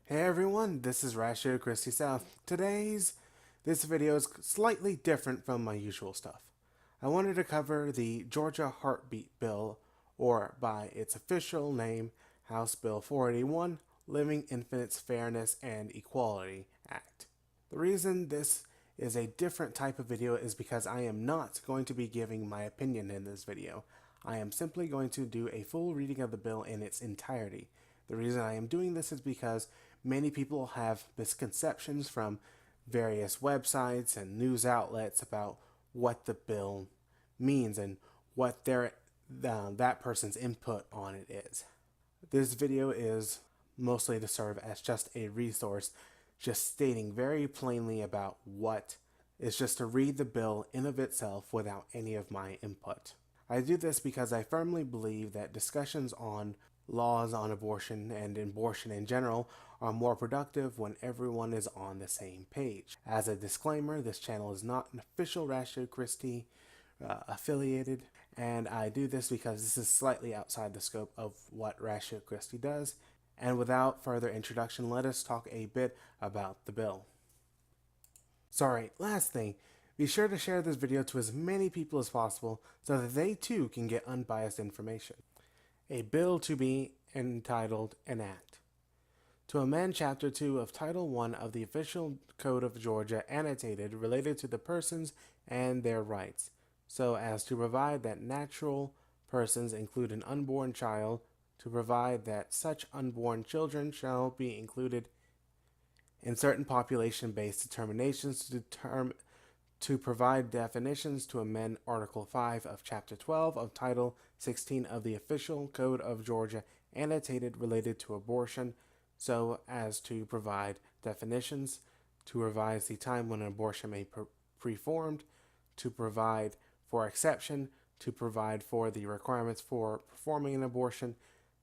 Hey everyone, this is Ratio Christi South. This video is slightly different from my usual stuff. I wanted to cover the Georgia Heartbeat Bill, or by its official name, House Bill 481, Living Infants Fairness and Equality Act. The reason this is a different type of video is because I am not going to be giving my opinion in this video. I am simply going to do a full reading of the bill in its entirety. The reason I am doing this is because many people have misconceptions from various websites and news outlets about what the bill means and what that person's input on it is. This video is mostly to serve as just a resource, just stating very plainly about what is just to read the bill in of itself without any of my input. I do this because I firmly believe that discussions on laws on abortion and abortion in general are more productive when everyone is on the same page. As a disclaimer, this channel is not an official Ratio Christi affiliated, and I do this because this is slightly outside the scope of what Ratio Christi does. And without further introduction, let us talk a bit about the bill. Sorry, last thing. Be sure to share this video to as many people as possible so that they too can get unbiased information. A bill to be entitled an act. To amend Chapter 2 of Title 1 of the Official Code of Georgia annotated related to the persons and their rights, so as to provide that natural persons include an unborn child, to provide that such unborn children shall be included in certain population-based determinations to provide definitions, to amend Article 5 of Chapter 12 of Title 16 of the Official Code of Georgia annotated related to abortion, so as to provide definitions, to revise the time when an abortion may be performed, to provide for exception, to provide for the requirements for performing an abortion,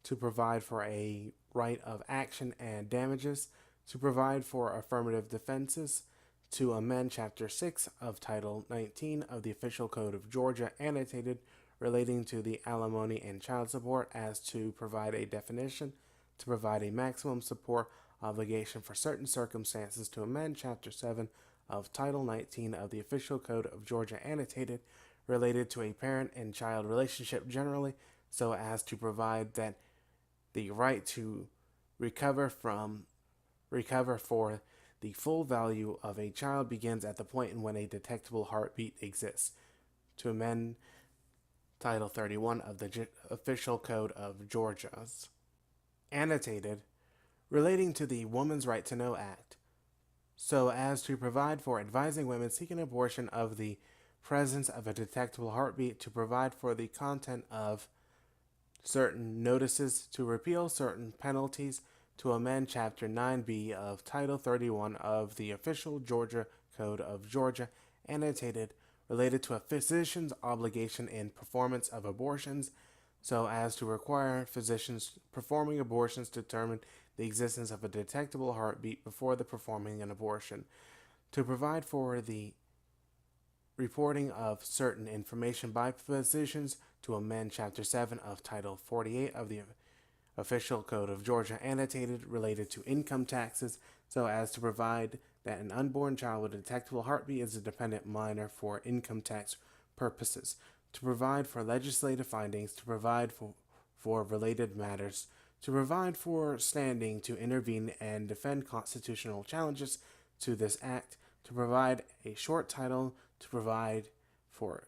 to provide for a right of action and damages, to provide for affirmative defenses, to amend Chapter 6 of Title 19 of the Official Code of Georgia annotated relating to the alimony and child support as to provide a definition, to provide a maximum support obligation for certain circumstances, to amend Chapter 7 of Title 19 of the Official Code of Georgia annotated related to a parent and child relationship generally, so as to provide that the right to recover for the full value of a child begins at the point in when a detectable heartbeat exists, to amend Title 31 of the Official Code of Georgia's annotated relating to the Woman's Right to Know Act, so as to provide for advising women seeking abortion of the presence of a detectable heartbeat, to provide for the content of certain notices, to repeal certain penalties, to amend Chapter 9b of Title 31 of the Official Georgia Code of Georgia annotated related to a physician's obligation in performance of abortions, so as to require physicians performing abortions to determine the existence of a detectable heartbeat before the performing an abortion, to provide for the reporting of certain information by physicians, to amend Chapter 7 of Title 48 of the Official Code of Georgia annotated related to income taxes, so as to provide that an unborn child with a detectable heartbeat is a dependent minor for income tax purposes, to provide for legislative findings, to provide for related matters, to provide for standing to intervene and defend constitutional challenges to this act, to provide a short title, to provide for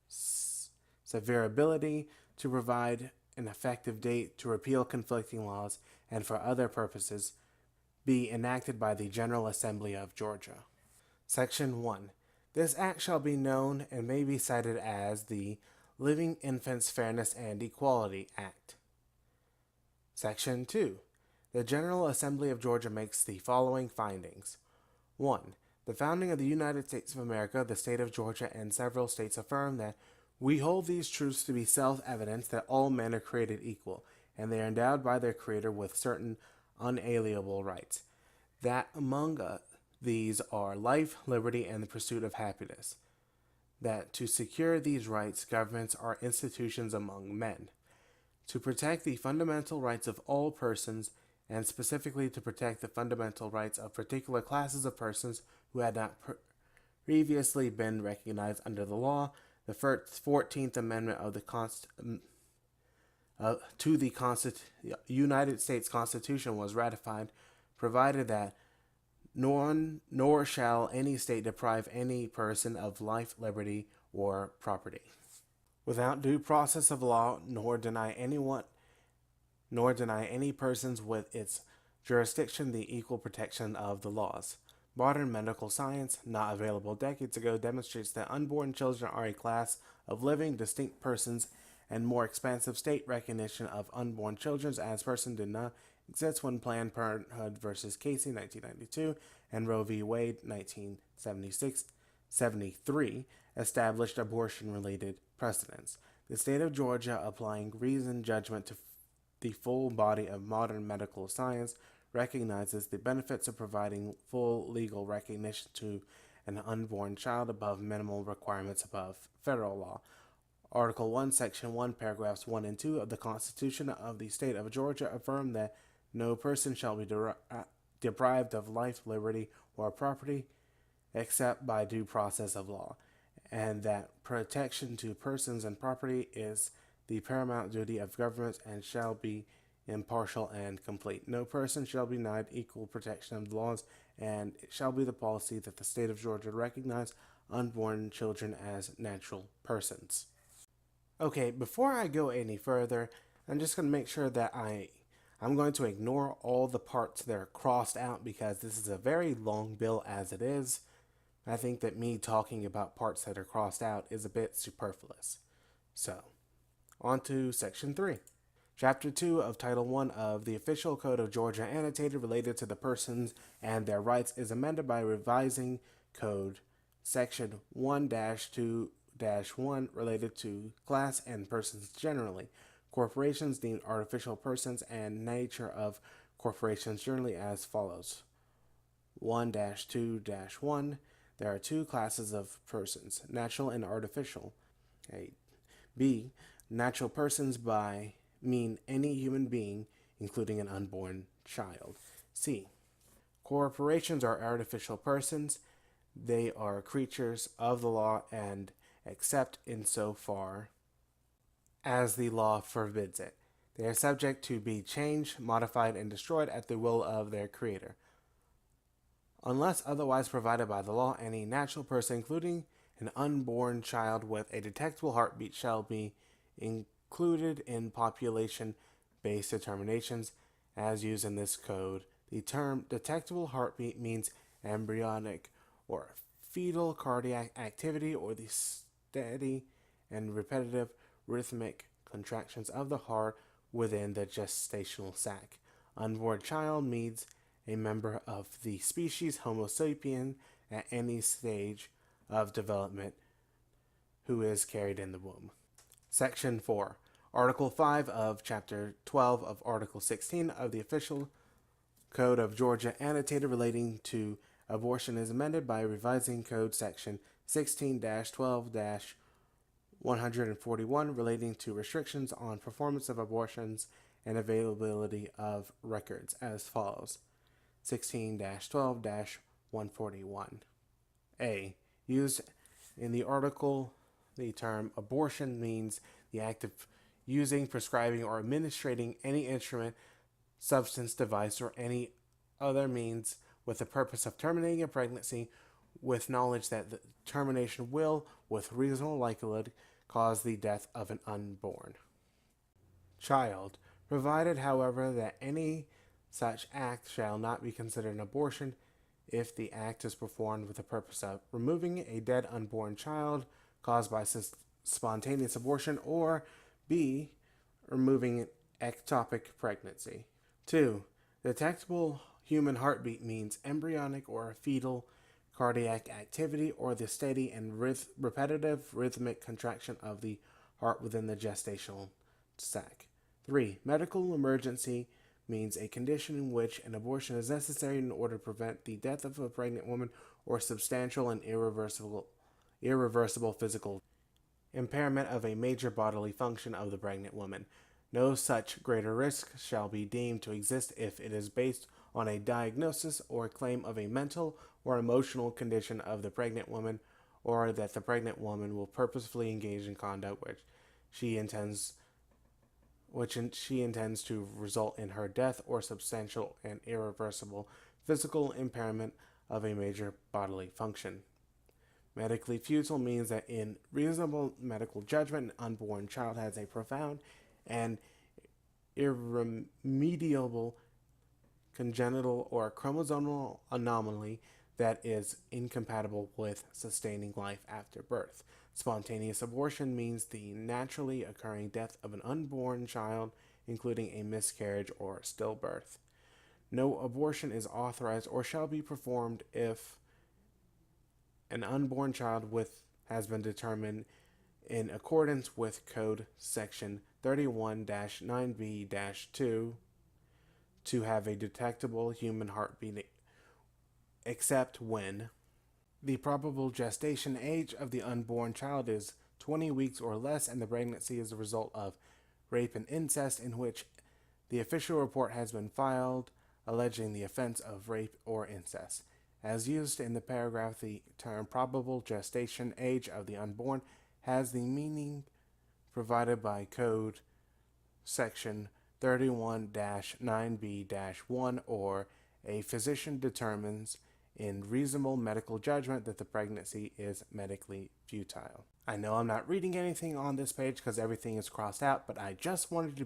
severability, to provide an effective date, to repeal conflicting laws, and for other purposes, be enacted by the General Assembly of Georgia. Section 1. This act shall be known and may be cited as the Living Infants Fairness and Equality Act. Section 2. The General Assembly of Georgia makes the following findings. 1. The founding of the United States of America, the state of Georgia, and several states affirm that we hold these truths to be self-evident that all men are created equal, and they are endowed by their Creator with certain unalienable rights, that among these are life, liberty, and the pursuit of happiness, that to secure these rights, governments are institutions among men, to protect the fundamental rights of all persons, and specifically to protect the fundamental rights of particular classes of persons who had not previously been recognized under the law. The 14th Amendment of the to the United States Constitution was ratified, provided that nor shall any state deprive any person of life, liberty, or property, without due process of law, nor deny any persons with its jurisdiction the equal protection of the laws. Modern medical science, not available decades ago, demonstrates that unborn children are a class of living, distinct persons, and more expansive state recognition of unborn children as persons did not exist when Planned Parenthood versus Casey, 1992, and Roe v. Wade, 1973, established abortion-related precedents. The state of Georgia, applying reasoned judgment to the full body of modern medical science, recognizes the benefits of providing full legal recognition to an unborn child above minimal requirements above federal law. Article 1, Section 1, paragraphs 1 and 2 of the Constitution of the State of Georgia affirm that no person shall be deprived of life, liberty, or property except by due process of law, and that protection to persons and property is the paramount duty of government and shall be impartial and complete. No person shall be denied equal protection of the laws, and it shall be the policy that the state of Georgia recognize unborn children as natural persons. Okay, before I go any further, I'm just going to make sure that I'm going to ignore all the parts that are crossed out because this is a very long bill as it is. I think that me talking about parts that are crossed out is a bit superfluous. So, on to Section 3. Chapter 2 of Title 1 of the Official Code of Georgia annotated related to the persons and their rights is amended by revising Code Section 1-2-1 related to class and persons generally. Corporations deemed artificial persons and nature of corporations generally as follows. 1-2-1. There are two classes of persons, natural and artificial. Okay. B. Natural persons by mean any human being, including an unborn child. C. Corporations are artificial persons. They are creatures of the law and except insofar as the law forbids it. They are subject to be changed, modified, and destroyed at the will of their creator. Unless otherwise provided by the law, any natural person, including an unborn child with a detectable heartbeat, shall be included in population-based determinations as used in this code. The term detectable heartbeat means embryonic or fetal cardiac activity or the steady and repetitive rhythmic contractions of the heart within the gestational sac. Unborn child means a member of the species Homo sapien at any stage of development who is carried in the womb. Section 4. Article 5 of Chapter 12 of Article 16 of the Official Code of Georgia annotated relating to abortion is amended by revising Code Section 16-12-141 relating to restrictions on performance of abortions and availability of records as follows. 16-12-141. A. Used in the article, the term abortion means the act of using, prescribing, or administering any instrument, substance, device, or any other means with the purpose of terminating a pregnancy with knowledge that the termination will, with reasonable likelihood, cause the death of an unborn child, provided, however, that any such act shall not be considered an abortion if the act is performed with the purpose of removing a dead unborn child caused by spontaneous abortion, or B. removing an ectopic pregnancy. 2. Detectable human heartbeat means embryonic or fetal cardiac activity or the steady and repetitive rhythmic contraction of the heart within the gestational sac. 3. Medical emergency means a condition in which an abortion is necessary in order to prevent the death of a pregnant woman or substantial and irreversible physical impairment of a major bodily function of the pregnant woman. No such greater risk shall be deemed to exist if it is based on a diagnosis or claim of a mental or emotional condition of the pregnant woman, or that the pregnant woman will purposefully engage in conduct she intends to result in her death or substantial and irreversible physical impairment of a major bodily function. Medically futile means that in reasonable medical judgment, an unborn child has a profound and irremediable congenital or chromosomal anomaly that is incompatible with sustaining life after birth. Spontaneous abortion means the naturally occurring death of an unborn child, including a miscarriage or stillbirth. No abortion is authorized or shall be performed if an unborn child has been determined in accordance with Code Section 31-9B-2 to have a detectable human heartbeat, except when the probable gestation age of the unborn child is 20 weeks or less and the pregnancy is the result of rape and incest in which the official report has been filed alleging the offense of rape or incest. As used in the paragraph, the term probable gestation age of the unborn has the meaning provided by Code Section 31-9B-1, or a physician determines in reasonable medical judgment that the pregnancy is medically futile. I know I'm not reading anything on this page because everything is crossed out, but I just wanted to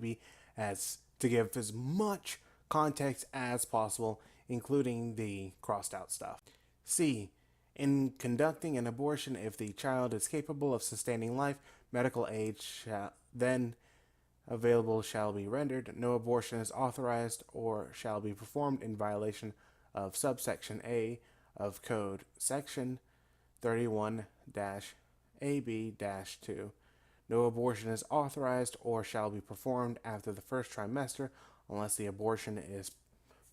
give as much context as possible, including the crossed out stuff. C. In conducting an abortion, if the child is capable of sustaining life, medical aid then available shall be rendered. No abortion is authorized or shall be performed in violation of subsection A of Code Section 31-AB-2. No abortion is authorized or shall be performed after the first trimester unless the abortion is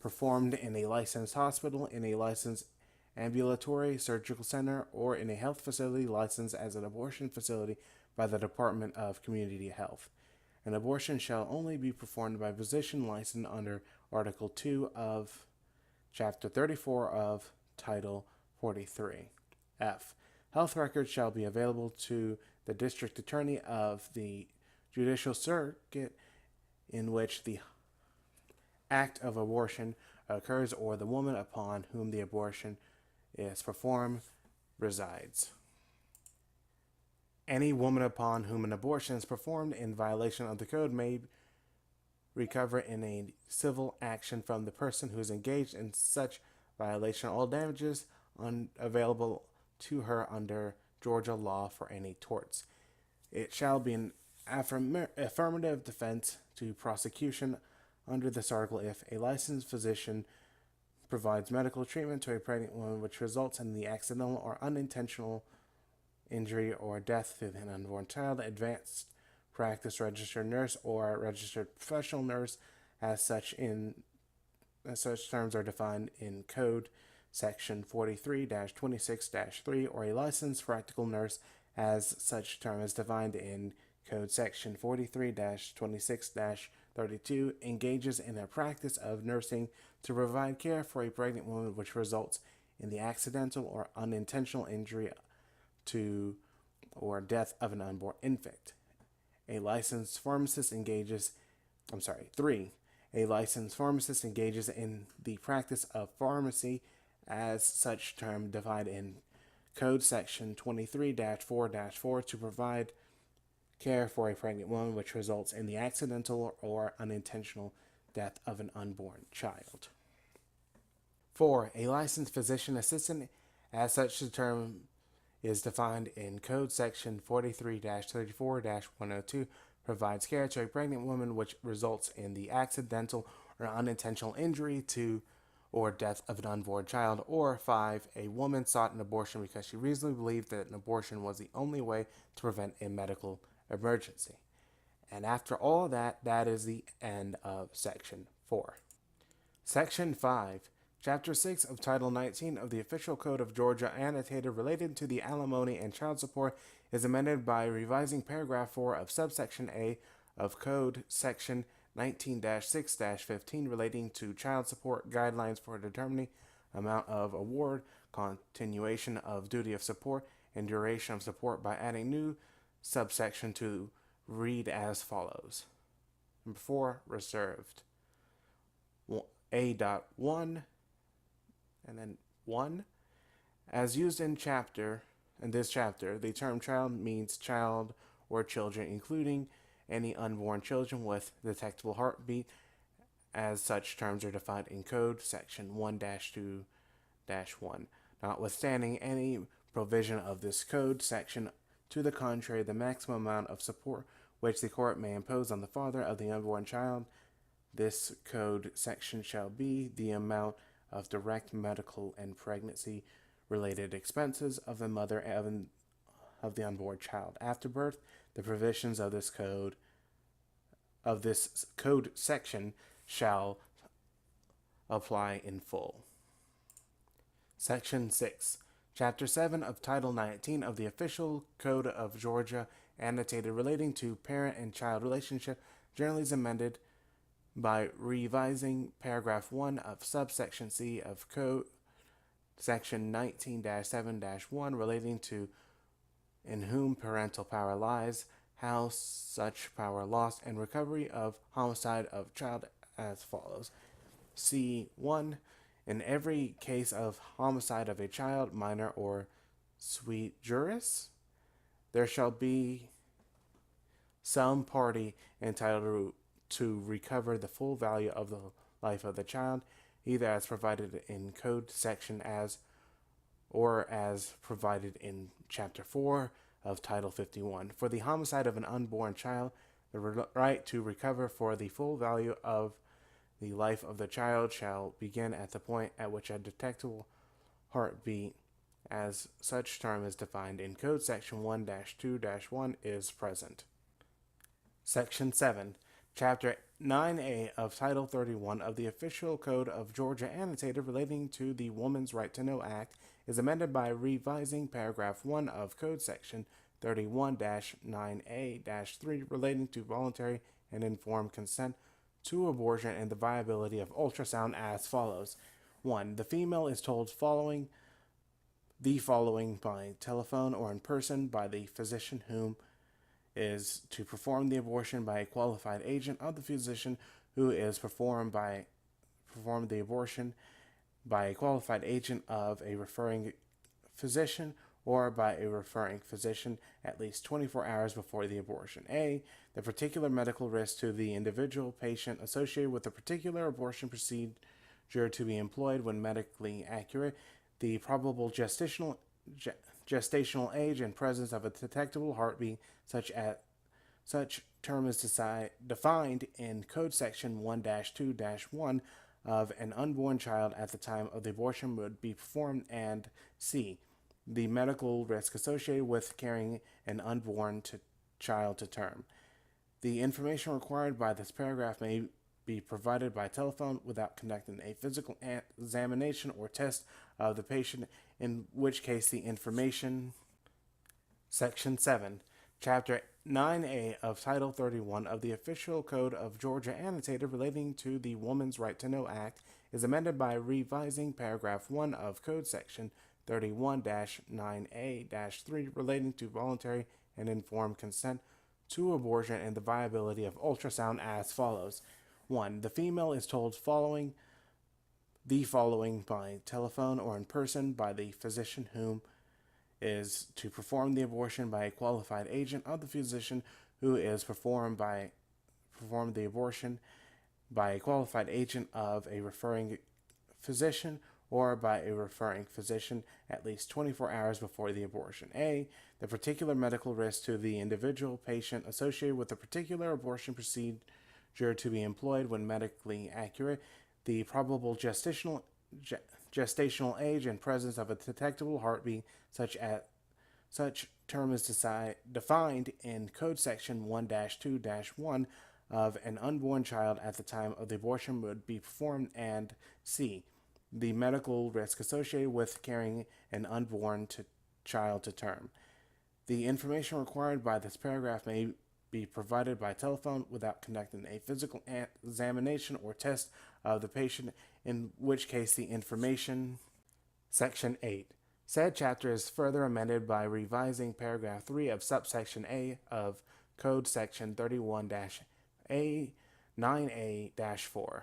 performed in a licensed hospital, in a licensed ambulatory surgical center, or in a health facility licensed as an abortion facility by the Department of Community Health. An abortion shall only be performed by a physician licensed under Article 2 of Chapter 34 of Title 43. F. Health records shall be available to the district attorney of the judicial circuit in which the act of abortion occurs or the woman upon whom the abortion is performed resides. Any woman upon whom an abortion is performed in violation of the code may recover in a civil action from the person who is engaged in such violation all damages unavailable to her under Georgia law for any torts. It shall be an affirmative defense to prosecution under this article if a licensed physician provides medical treatment to a pregnant woman which results in the accidental or unintentional injury or death to an unborn child. Advanced practice registered nurse or registered professional nurse as such terms are defined in Code Section 43-26-3, or a licensed practical nurse as such term is defined in Code Section 43-26-32, engages in a practice of nursing to provide care for a pregnant woman which results in the accidental or unintentional injury to or death of an unborn infant. A licensed pharmacist engages in the practice of pharmacy as such term defined in Code Section 23-4-4 to provide care for a pregnant woman which results in the accidental or unintentional death of an unborn child. 4. A licensed physician assistant as such the term is defined in Code Section 43-34-102 provides care to a pregnant woman which results in the accidental or unintentional injury to or death of an unborn child. Or 5. A woman sought an abortion because she reasonably believed that an abortion was the only way to prevent a medical emergency. And after all that is the end of Section 4. Section 5. Chapter 6 of Title 19 of the Official Code of Georgia, annotated related to the alimony and child support, is amended by revising Paragraph 4 of Subsection A of Code Section 19-6-15 relating to child support guidelines for determining amount of award, continuation of duty of support, and duration of support by adding new subsection to read as follows. Number 4, reserved. A.1 and then 1. As used in this chapter, the term child means child or children, including any unborn children with detectable heartbeat, as such terms are defined in Code Section 1-2-1. Notwithstanding any provision of this code section to the contrary, the maximum amount of support which the court may impose on the father of the unborn child, this code section shall be the amount of direct medical and pregnancy related expenses of the mother of the unborn child after birth. The provisions of this code section shall apply in full. Section 6. Chapter 7 of Title 19 of the Official Code of Georgia, annotated, relating to parent and child relationship, generally is amended by revising paragraph 1 of subsection C of Code Section 19-7-1 relating to in whom parental power lies, how such power lost, and recovery of homicide of child as follows. C1. In every case of homicide of a child, minor or sui juris, there shall be some party entitled to recover the full value of the life of the child, either as provided in code section or as provided in Chapter 4 of Title 51. For the homicide of an unborn child, the right to recover for the full value of the life of the child shall begin at the point at which a detectable heartbeat, as such term is defined in Code Section 1-2-1, is present. Section 7. Chapter 9A of Title 31 of the Official Code of Georgia, annotated, relating to the Woman's Right to Know Act, is amended by revising paragraph 1 of Code Section 31-9A-3 relating to voluntary and informed consent to abortion and the viability of ultrasound as follows. 1. The female is told the following by telephone or in person by the physician whom is to perform the abortion by a qualified agent of the physician who is perform the abortion by a qualified agent of a referring physician or by a referring physician at least 24 hours before the abortion. A. The particular medical risk to the individual patient associated with the particular abortion procedure to be employed when medically accurate, the probable gestational age and presence of a detectable heartbeat, such term is defined in Code Section 1-2-1 of an unborn child at the time of the abortion would be performed, and C. The medical risk associated with carrying an unborn child to term. The information required by this paragraph may be provided by telephone without conducting a physical examination or test of the patient, in which case the information. Section 7. Chapter 9A of Title 31 of the Official Code of Georgia, annotated, relating to the Woman's Right to Know Act, is amended by revising paragraph 1 of Code Section 31-9A-3 relating to voluntary and informed consent to abortion and the viability of ultrasound as follows. 1. The female is told the following by telephone or in person by the physician whom is to perform the abortion by a qualified agent of the physician who is perform the abortion by a qualified agent of a referring physician or by a referring physician at least 24 hours before the abortion. A. The particular medical risk to the individual patient associated with the particular abortion procedure to be employed when medically accurate, the probable gestational age and presence of a detectable heartbeat, such term is defined in Code Section 1-2-1 of an unborn child at the time of the abortion would be performed, and C. The medical risk associated with carrying an unborn child to term. The information required by this paragraph may be provided by telephone without conducting a physical examination or test of the patient, in which case the information. Section 8. Said chapter is further amended by revising paragraph 3 of subsection A of Code Section 31-A9A-4,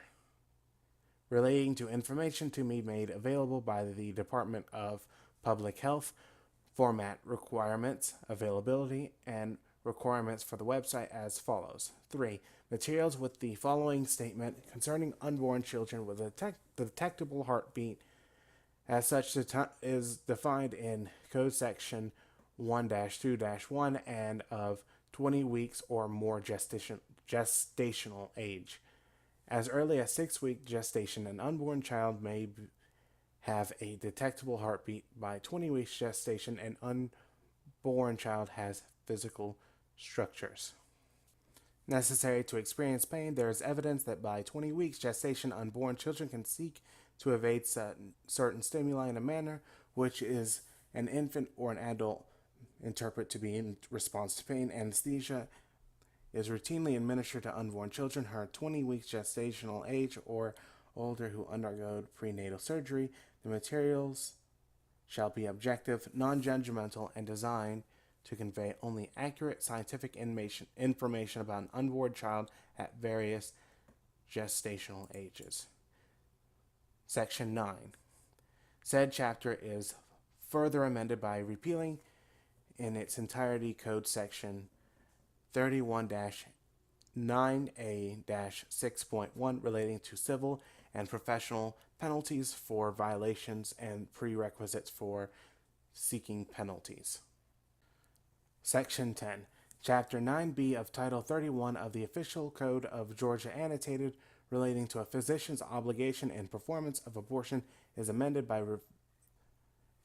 relating to information to be made available by the Department of Public Health, format requirements, availability, and requirements for the website as follows. 3. Materials with the following statement concerning unborn children with a detectable heartbeat as such is defined in Code Section 1-2-1 and of 20 weeks or more gestational age. As early as 6-week gestation, an unborn child may have a detectable heartbeat. By 20 weeks gestation, an unborn child has physical structures necessary to experience pain. There is evidence that by 20 weeks gestation, unborn children can seek to evade certain stimuli in a manner which is an infant or an adult interpret to be in response to pain. Anesthesia is routinely administered to unborn children who are 20 weeks gestational age or older who undergo prenatal surgery. The materials shall be objective, non-judgmental, and designed to convey only accurate scientific information about an unborn child at various gestational ages. Section 9. Said chapter is further amended by repealing in its entirety Code Section 31-9A-6.1 relating to civil and professional penalties for violations and prerequisites for seeking penalties. Section 10. Chapter 9B of Title 31 of the Official Code of Georgia Annotated relating to a physician's obligation and performance of abortion is amended by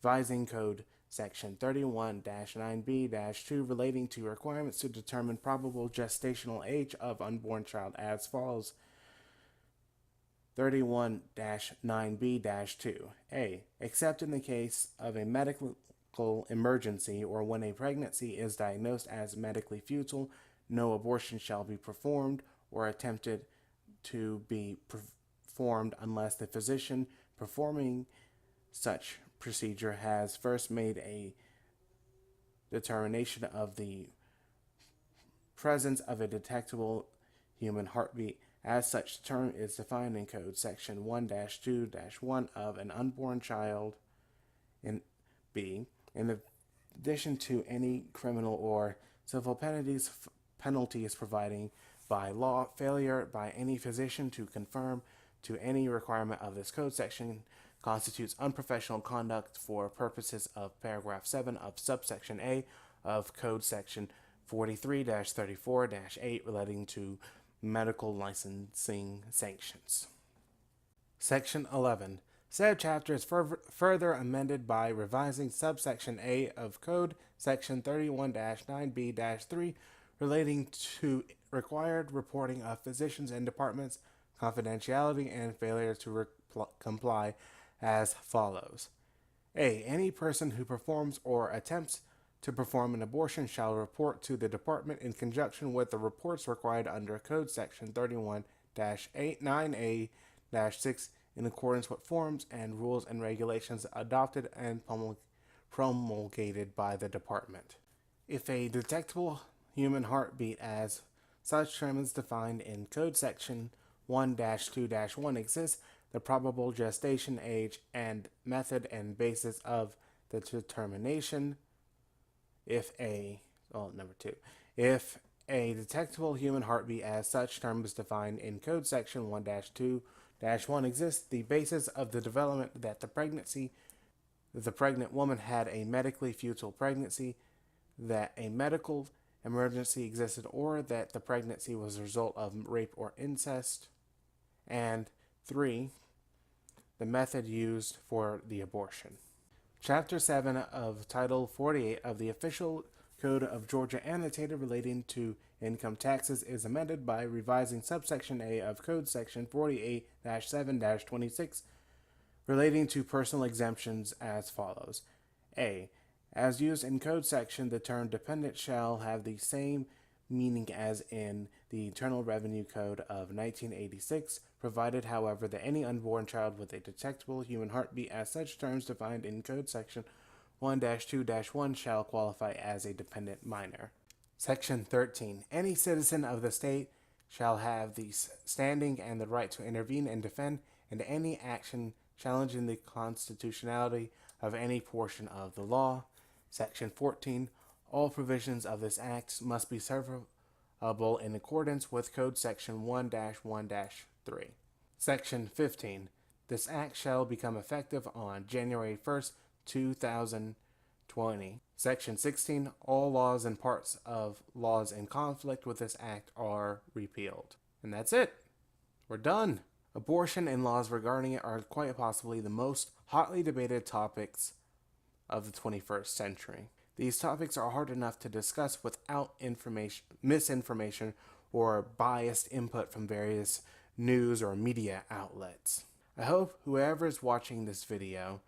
revising Code Section 31-9B-2 relating to requirements to determine probable gestational age of unborn child as follows. 31-9B-2. A. Except in the case of a medical emergency or when a pregnancy is diagnosed as medically futile, no abortion shall be performed or attempted to be performed unless the physician performing such procedure has first made a determination of the presence of a detectable human heartbeat. As such term is defined in Code Section 1-2-1 of an unborn child. In B. In addition to any criminal or civil penalties providing by law, failure by any physician to conform to any requirement of this code section constitutes unprofessional conduct for purposes of paragraph 7 of subsection A of Code Section 43-34-8 relating to medical licensing sanctions. Section 11. Said chapter is further amended by revising subsection A of Code Section 31-9B-3 relating to required reporting of physicians and departments, confidentiality, and failure to comply as follows. A. Any person who performs or attempts to perform an abortion shall report to the department in conjunction with the reports required under Code Section 31-9A-6 in accordance with forms and rules and regulations adopted and promulgated by the department. If a detectable human heartbeat as such term is defined in Code Section 1-2-1 exists, the probable gestation age and method and basis of the determination. If a detectable human heartbeat as such term is defined in Code Section 1-2-1 exists, the basis of the development that the pregnant woman had a medically futile pregnancy, that a medical emergency existed, or that the pregnancy was a result of rape or incest. And 3. The method used for the abortion. Chapter 7 of Title 48 of the Official Code of Georgia Annotated relating to income taxes is amended by revising subsection A of Code Section 48-7-26 relating to personal exemptions as follows. A. As used in Code Section, the term dependent shall have the same meaning as in the Internal Revenue Code of 1986, provided, however, that any unborn child with a detectable human heartbeat as such terms defined in Code Section 1-2-1 shall qualify as a dependent minor. Section 13. Any citizen of the state shall have the standing and the right to intervene and defend in any action challenging the constitutionality of any portion of the law. Section 14. All provisions of this act must be severable in accordance with Code Section 1-1-3. Section 15. This act shall become effective on January 1st, 2020. Section 16. All laws and parts of laws in conflict with this act are repealed. And that's it. We're done. Abortion and laws regarding it are quite possibly the most hotly debated topics of the 21st century. These topics are hard enough to discuss without misinformation or biased input from various news or media outlets. I hope whoever is watching this video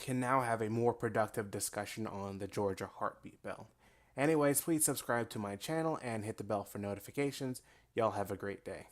can now have a more productive discussion on the Georgia Heartbeat Bill. Anyways, please subscribe to my channel and hit the bell for notifications. Y'all have a great day.